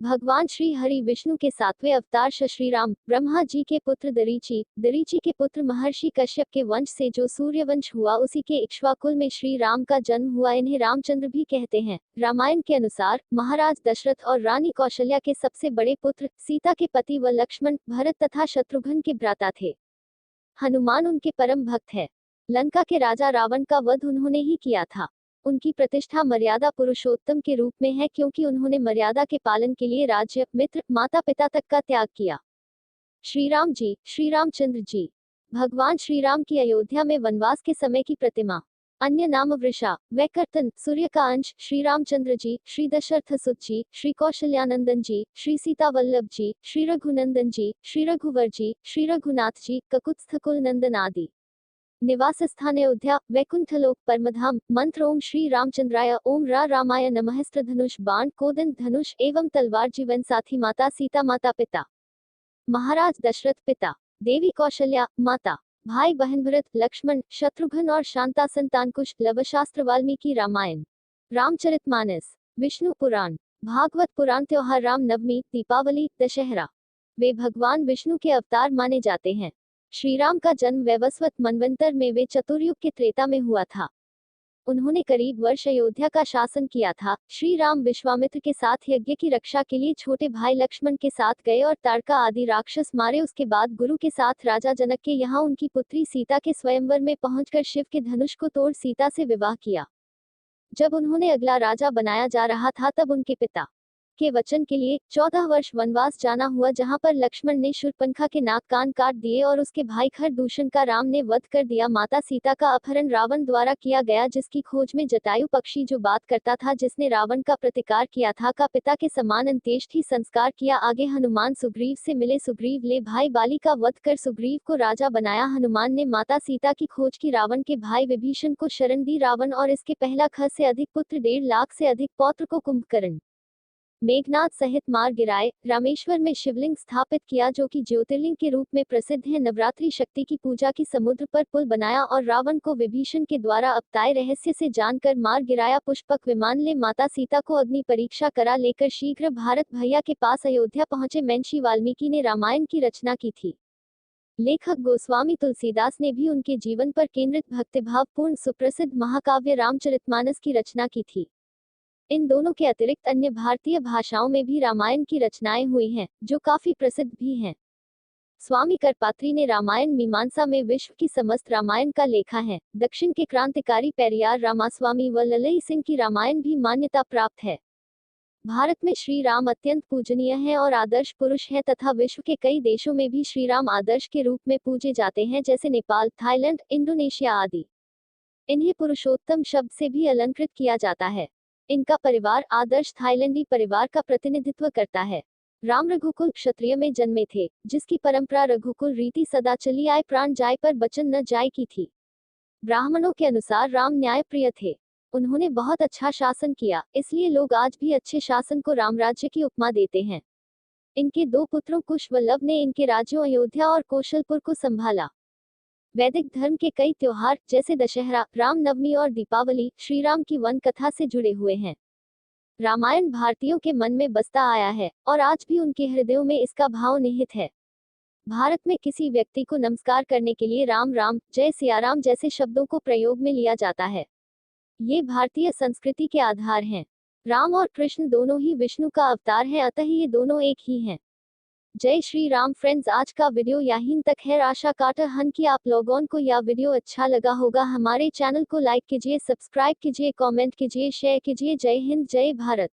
भगवान श्री हरि विष्णु के सातवें अवतार श्री राम, ब्रह्मा जी के पुत्र दरीची, दरीची के पुत्र महर्षि कश्यप के वंश से जो सूर्यवंश हुआ उसी के इक्ष्वाकुल में श्री राम का जन्म हुआ। इन्हें रामचंद्र भी कहते हैं। रामायण के अनुसार महाराज दशरथ और रानी कौशल्या के सबसे बड़े पुत्र, सीता के पति व लक्ष्मण, भरत तथा शत्रुघ्न के भ्राता थे। हनुमान उनके परम भक्त है। लंका के राजा रावण का वध उन्होंने ही किया था। उनकी प्रतिष्ठा मर्यादा पुरुषोत्तम के रूप में है क्योंकि उन्होंने मर्यादा के पालन के लिए राज्य, मित्र, माता पिता तक का त्याग किया। श्री राम जी, श्री रामचंद्र जी। भगवान श्री राम की अयोध्या में वनवास के समय की प्रतिमा। अन्य नाम वृषा, वैकर्तन, सूर्य का अंश, श्री रामचंद्र जी, श्री दशरथ सुत जी, श्री कौशल्यानंदन जी, श्री सीता वल्लभ जी, श्री रघुनंदन जी, श्री रघुवर जी, श्री रघुनाथ जी, ककुत्स्थ कुल नंदन आदि। निवास स्थान अयोध्या, वैकुंठलोक, परमधाम। मंत्र ओम श्री रामचंद्राय ओम रामाय नमः। अस्त्र, धनुष, बाण, कोदंड, धनुष एवं तलवार। जीवन साथी माता सीता, माता पिता महाराज दशरथ, पिता देवी कौशल्या, माता भाई बहन भरत, लक्ष्मण, शत्रुघ्न और शांता संतान कुश। लवशास्त्र, वाल्मीकि रामायण, रामचरितमानस, विष्णु पुराण, भागवत पुराण। त्योहार राम नवमी, दीपावली, दशहरा। वे भगवान विष्णु के अवतार माने जाते हैं। श्री राम का जन्म वैवस्वत मनवंतर में वे चतुर्युग के त्रेता में हुआ था। उन्होंने करीब वर्ष अयोध्या का शासन किया था। श्री राम विश्वामित्र के साथ यज्ञ की रक्षा के लिए छोटे भाई लक्ष्मण के साथ गए और ताड़का आदि राक्षस मारे। उसके बाद गुरु के साथ राजा जनक के यहाँ उनकी पुत्री सीता के स्वयंवर में पहुंचकर शिव के धनुष को तोड़ सीता से विवाह किया। जब उन्होंने अगला राजा बनाया जा रहा था तब उनके पिता के वचन के लिए 14 वर्ष वनवास जाना हुआ, जहां पर लक्ष्मण ने शूर्पणखा के नाक कान काट दिए और उसके भाई खरदूषण का राम ने वध कर दिया। माता सीता का अपहरण रावण द्वारा किया गया, जिसकी खोज में जटायु पक्षी जो बात करता था, जिसने रावण का प्रतिकार किया था, का पिता के समान अंत्येष्टि संस्कार किया। आगे हनुमान सुग्रीव से मिले। सुग्रीव ले भाई बाली का वध कर सुग्रीव को राजा बनाया। हनुमान ने माता सीता की खोज की, रावण के भाई विभीषण को शरण दी। रावण और इसके पहला ख से अधिक पुत्र, 1.5 लाख से अधिक पौत्र को कुंभकर्ण, मेघनाथ सहित मार गिराए। रामेश्वर में शिवलिंग स्थापित किया जो कि ज्योतिर्लिंग के रूप में प्रसिद्ध है। नवरात्रि शक्ति की पूजा की, समुद्र पर पुल बनाया और रावण को विभीषण के द्वारा अपताय रहस्य से जानकर मार गिराया। पुष्पक विमान ले माता सीता को अग्नि परीक्षा करा लेकर शीघ्र भारत भैया के पास अयोध्या पहुंचे। महर्षि वाल्मीकि ने रामायण की रचना की थी। लेखक गोस्वामी तुलसीदास ने भी उनके जीवन पर केंद्रित भक्तिभावपूर्ण सुप्रसिद्ध महाकाव्य रामचरितमानस की रचना की थी। इन दोनों के अतिरिक्त अन्य भारतीय भाषाओं में भी रामायण की रचनाएं हुई हैं, जो काफी प्रसिद्ध भी हैं। स्वामी करपात्री ने रामायण मीमांसा में विश्व की समस्त रामायण का लेखा है। दक्षिण के क्रांतिकारी पेरियार रामास्वामी व ललई सिंह की रामायण भी मान्यता प्राप्त है। भारत में श्री राम अत्यंत पूजनीय हैं और आदर्श पुरुष हैं तथा विश्व के कई देशों में भी श्री राम आदर्श के रूप में पूजे जाते हैं, जैसे नेपाल, थाईलैंड, इंडोनेशिया आदि। इन्हें पुरुषोत्तम शब्द से भी अलंकृत किया जाता है। इनका परिवार आदर्श थाईलैंडी परिवार का प्रतिनिधित्व करता है। राम रघुकुल क्षत्रिय में जन्मे थे, जिसकी परंपरा रघुकुल रीति सदा चली आए, प्राण जाए पर बचन न जाए की थी। ब्राह्मणों के अनुसार राम न्यायप्रिय थे। उन्होंने बहुत अच्छा शासन किया, इसलिए लोग आज भी अच्छे शासन को रामराज्य की उपमा देते हैं। इनके 2 पुत्रों कुश व लव ने इनके राज्यों अयोध्या और कौशलपुर को संभाला। वैदिक धर्म के कई त्योहार जैसे दशहरा, रामनवमी और दीपावली श्री राम की वन कथा से जुड़े हुए हैं। रामायण भारतीयों के मन में बसता आया है और आज भी उनके हृदयों में इसका भाव निहित है। भारत में किसी व्यक्ति को नमस्कार करने के लिए राम राम, जय सियाराम जैसे शब्दों को प्रयोग में लिया जाता है। ये भारतीय संस्कृति के आधार हैं। राम और कृष्ण दोनों ही विष्णु का अवतार हैं, अतः ये दोनों एक ही हैं। जय श्री राम फ्रेंड्स, आज का वीडियो यहीं तक है। आशा करते हैं कि आप लोगों को यह वीडियो अच्छा लगा होगा। हमारे चैनल को लाइक कीजिए, सब्सक्राइब कीजिए, कमेंट कीजिए, शेयर कीजिए। जय हिंद, जय भारत।